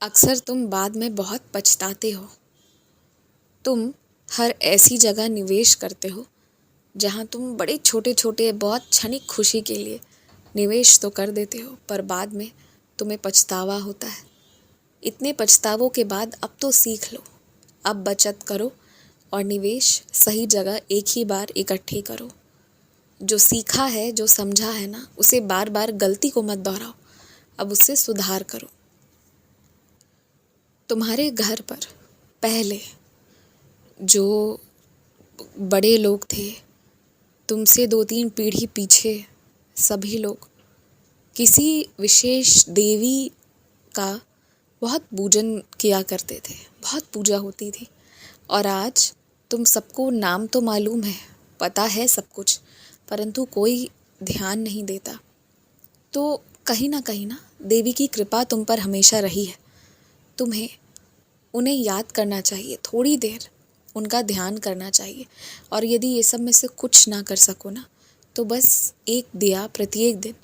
अक्सर तुम बाद में बहुत पछताते हो। तुम हर ऐसी जगह निवेश करते हो जहाँ तुम बड़े छोटे छोटे बहुत क्षणिक खुशी के लिए निवेश तो कर देते हो, पर बाद में तुम्हें पछतावा होता है। इतने पछतावों के बाद अब तो सीख लो। अब बचत करो और निवेश सही जगह एक ही बार इकट्ठे करो। जो सीखा है, जो समझा है ना, उसे बार बार गलती को मत दोहराओ। अब उससे सुधार करो। तुम्हारे घर पर पहले जो बड़े लोग थे, तुमसे 2-3 पीढ़ी पीछे सभी लोग किसी विशेष देवी का बहुत पूजन किया करते थे, बहुत पूजा होती थी। और आज तुम सबको नाम तो मालूम है, पता है सब कुछ, परंतु कोई ध्यान नहीं देता। तो कहीं ना देवी की कृपा तुम पर हमेशा रही है। तुम्हें उन्हें याद करना चाहिए, थोड़ी देर उनका ध्यान करना चाहिए। और यदि ये सब में से कुछ ना कर सको ना, तो बस एक दिया प्रत्येक दिन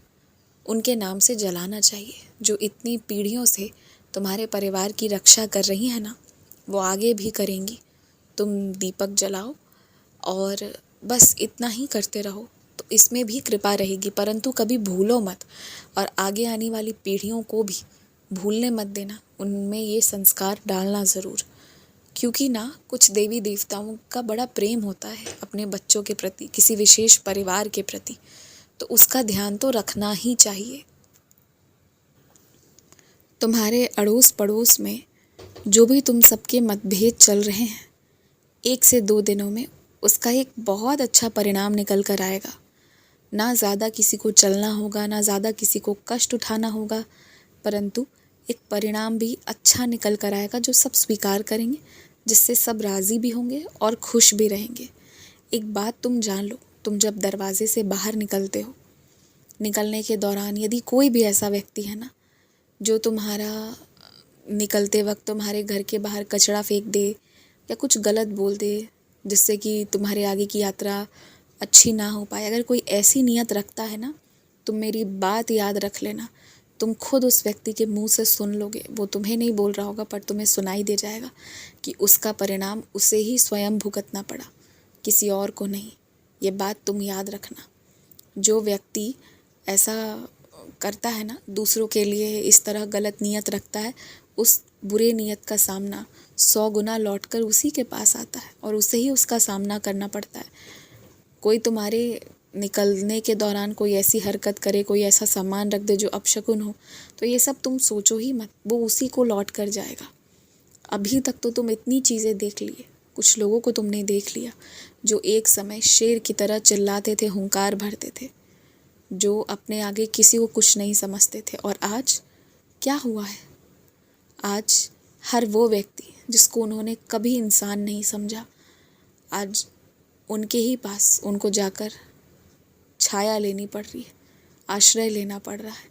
उनके नाम से जलाना चाहिए। जो इतनी पीढ़ियों से तुम्हारे परिवार की रक्षा कर रही है ना, वो आगे भी करेंगी। तुम दीपक जलाओ और बस इतना ही करते रहो, तो इसमें भी कृपा रहेगी। परंतु कभी भूलो मत, और आगे आने वाली पीढ़ियों को भी भूलने मत देना। उनमें ये संस्कार डालना ज़रूर, क्योंकि ना कुछ देवी देवताओं का बड़ा प्रेम होता है अपने बच्चों के प्रति, किसी विशेष परिवार के प्रति, तो उसका ध्यान तो रखना ही चाहिए। तुम्हारे अड़ोस पड़ोस में जो भी तुम सबके मतभेद चल रहे हैं, 1 से 2 दिनों में उसका एक बहुत अच्छा परिणाम निकल कर आएगा। ना ज़्यादा किसी को चलना होगा, ना ज़्यादा किसी को कष्ट उठाना होगा, परंतु एक परिणाम भी अच्छा निकल कर आएगा जो सब स्वीकार करेंगे, जिससे सब राज़ी भी होंगे और खुश भी रहेंगे। एक बात तुम जान लो, तुम जब दरवाजे से बाहर निकलते हो, निकलने के दौरान यदि कोई भी ऐसा व्यक्ति है ना, जो तुम्हारा निकलते वक्त तुम्हारे घर के बाहर कचरा फेंक दे या कुछ गलत बोल दे, जिससे कि तुम्हारे आगे की यात्रा अच्छी ना हो पाए, अगर कोई ऐसी नियत रखता है ना, तुम मेरी बात याद रख लेना। तुम खुद उस व्यक्ति के मुंह से सुन लोगे, वो तुम्हें नहीं बोल रहा होगा पर तुम्हें सुनाई दे जाएगा कि उसका परिणाम उसे ही स्वयं भुगतना पड़ा, किसी और को नहीं। ये बात तुम याद रखना। जो व्यक्ति ऐसा करता है ना, दूसरों के लिए इस तरह गलत नियत रखता है, उस बुरे नियत का सामना 100 गुना लौटकर उसी के पास आता है और उसे ही उसका सामना करना पड़ता है। कोई तुम्हारे निकलने के दौरान कोई ऐसी हरकत करे, कोई ऐसा सामान रख दे जो अपशकुन हो, तो ये सब तुम सोचो ही मत, वो उसी को लौट कर जाएगा। अभी तक तो तुम इतनी चीज़ें देख लिए, कुछ लोगों को तुमने देख लिया जो एक समय शेर की तरह चिल्लाते थे, हुंकार भरते थे, जो अपने आगे किसी को कुछ नहीं समझते थे। और आज क्या हुआ है? आज हर वो व्यक्ति जिसको उन्होंने कभी इंसान नहीं समझा, आज उनके ही पास उनको जाकर छाया लेनी पड़ रही है, आश्रय लेना पड़ रहा है,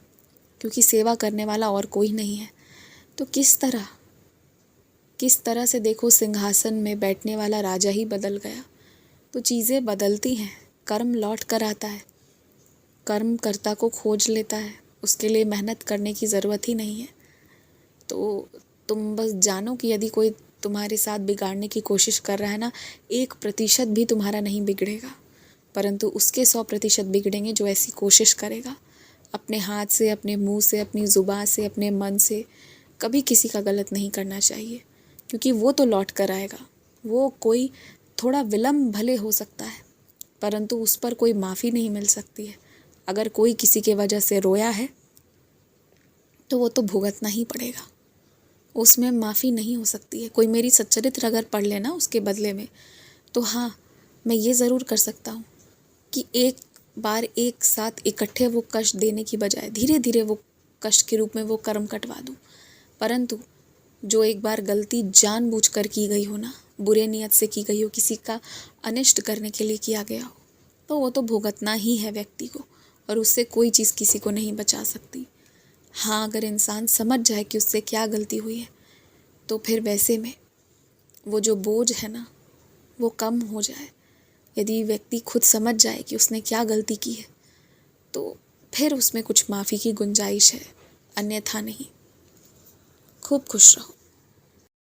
क्योंकि सेवा करने वाला और कोई नहीं है। तो किस तरह से देखो, सिंहासन में बैठने वाला राजा ही बदल गया। तो चीज़ें बदलती हैं, कर्म लौट कर आता है, कर्म कर्ता को खोज लेता है, उसके लिए मेहनत करने की ज़रूरत ही नहीं है। तो तुम बस जानो कि यदि कोई तुम्हारे साथ बिगाड़ने की कोशिश कर रहा है ना, 1% भी तुम्हारा नहीं बिगड़ेगा, परंतु उसके 100% बिगड़ेंगे जो ऐसी कोशिश करेगा। अपने हाथ से, अपने मुंह से, अपनी ज़ुबान से, अपने मन से कभी किसी का गलत नहीं करना चाहिए, क्योंकि वो तो लौट कर आएगा। वो कोई थोड़ा विलम्ब भले हो सकता है, परंतु उस पर कोई माफ़ी नहीं मिल सकती है। अगर कोई किसी के वजह से रोया है तो वो तो भुगतना ही पड़ेगा, उसमें माफ़ी नहीं हो सकती है। कोई मेरी सच्चरित्र अगर पढ़ लेना उसके बदले में, तो हाँ, मैं ये ज़रूर कर सकता हूँ कि एक बार एक साथ इकट्ठे वो कष्ट देने की बजाय धीरे धीरे वो कष्ट के रूप में वो कर्म कटवा दूँ। परंतु जो एक बार गलती जानबूझकर की गई हो ना, बुरे नियत से की गई हो, किसी का अनिष्ट करने के लिए किया गया हो, तो वो तो भुगतना ही है व्यक्ति को, और उससे कोई चीज़ किसी को नहीं बचा सकती। हाँ, अगर इंसान समझ जाए कि उससे क्या गलती हुई है, तो फिर वैसे में वो जो बोझ है ना, वो कम हो जाए। यदि व्यक्ति खुद समझ जाए कि उसने क्या गलती की है, तो फिर उसमें कुछ माफ़ी की गुंजाइश है, अन्यथा नहीं। खूब खूब खुश रहो।